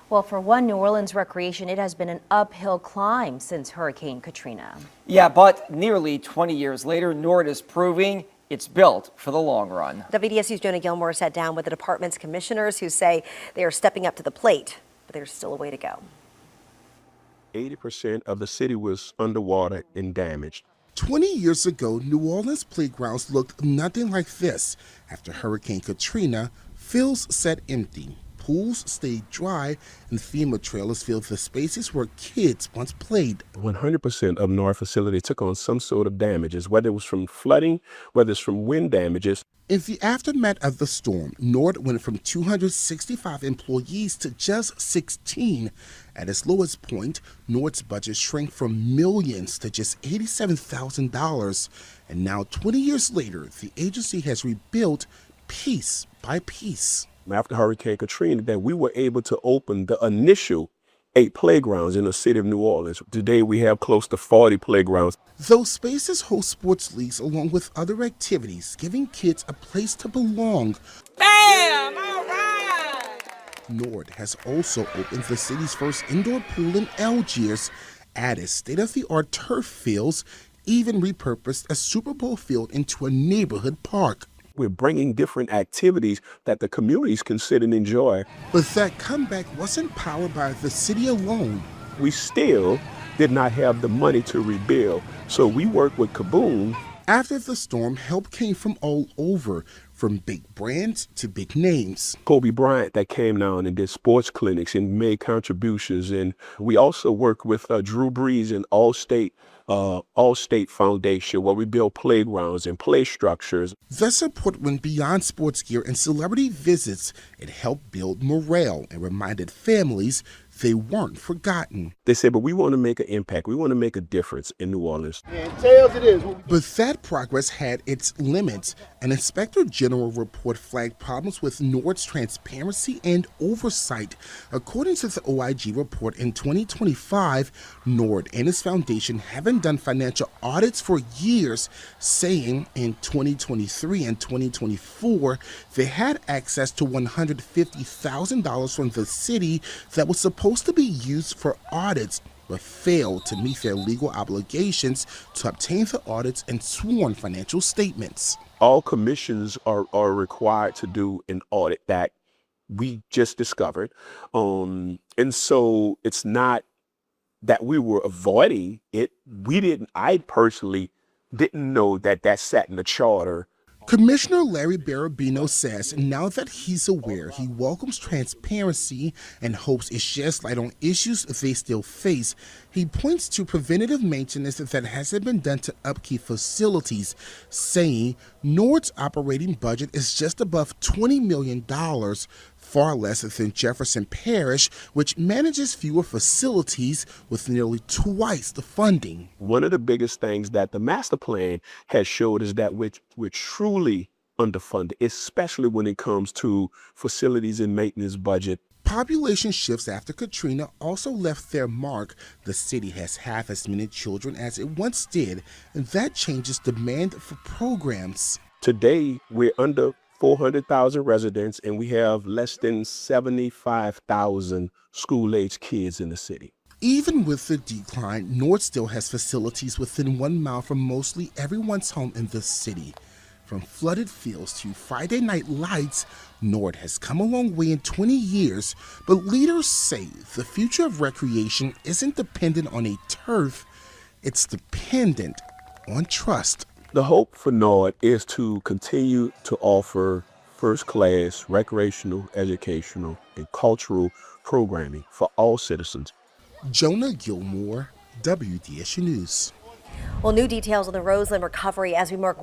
Well, for one, New Orleans recreation, it has been an uphill climb since Hurricane Katrina. Yeah, but nearly 20 years later, Nord is proving it's built for the long run. WDSU's Jonah Gilmore sat down with the department's commissioners who say they are stepping up to the plate, but there's still a way to go. 80% of the city was underwater and damaged. 20 years ago, New Orleans playgrounds looked nothing like this. After Hurricane Katrina, fields sat empty, pools stayed dry, and FEMA trailers filled the spaces where kids once played. 100% of Nord facility took on some sort of damages, whether it was from flooding, whether it's from wind damages. In the aftermath of the storm, Nord went from 265 employees to just 16. At its lowest point, Nord's budget shrank from millions to just $87,000. And now, 20 years later, the agency has rebuilt piece by piece. After Hurricane Katrina, that we were able to open the initial 8 playgrounds in the city of New Orleans. Today we have close to 40 playgrounds. Those spaces host sports leagues along with other activities, giving kids a place to belong. Bam! All right! Nord has also opened the city's first indoor pool in Algiers, added state-of-the-art turf fields, even repurposed a Super Bowl field into a neighborhood park. We're bringing different activities that the communities can sit and enjoy. But that comeback wasn't powered by the city alone. We still did not have the money to rebuild, so we worked with Kaboom. After the storm, help came from all over, from big brands to big names. Kobe Bryant that came down and did sports clinics and made contributions. And we also work with Drew Brees and Allstate Foundation, where we build playgrounds and play structures. The support went beyond sports gear and celebrity visits. It helped build morale and reminded families they weren't forgotten. They said, but we want to make an impact. We want to make a difference in New Orleans. But that progress had its limits. An Inspector General report flagged problems with Nord's transparency and oversight. According to the OIG report, in 2025, Nord and its foundation haven't done financial audits for years, saying in 2023 and 2024, they had access to $150,000 from the city that was supposed to be used for audits, but failed to meet their legal obligations to obtain the audits and sworn financial statements. All commissions are required to do an audit that we just discovered. And so it's not that we were avoiding it. I personally didn't know that sat in the charter. Commissioner Larry Barabino says now that he's aware, he welcomes transparency and hopes it sheds light on issues they still face. He points to preventative maintenance that hasn't been done to upkeep facilities, saying Nord's operating budget is just above $20 million, far less than Jefferson Parish, which manages fewer facilities with nearly twice the funding. One of the biggest things that the master plan has showed is that we're truly underfunded, especially when it comes to facilities and maintenance budget. Population shifts after Katrina also left their mark. The city has half as many children as it once did, and that changes demand for programs. Today, we're under 400,000 residents, and we have less than 75,000 school-age kids in the city. Even with the decline, Nord still has facilities within 1 mile from mostly everyone's home in the city. From flooded fields to Friday night lights, Nord has come a long way in 20 years, but leaders say the future of recreation isn't dependent on a turf, it's dependent on trust. The hope for Nord is to continue to offer first-class recreational, educational, and cultural programming for all citizens. Jonah Gilmore, WDSU News. Well, new details on the Roseland recovery as we mark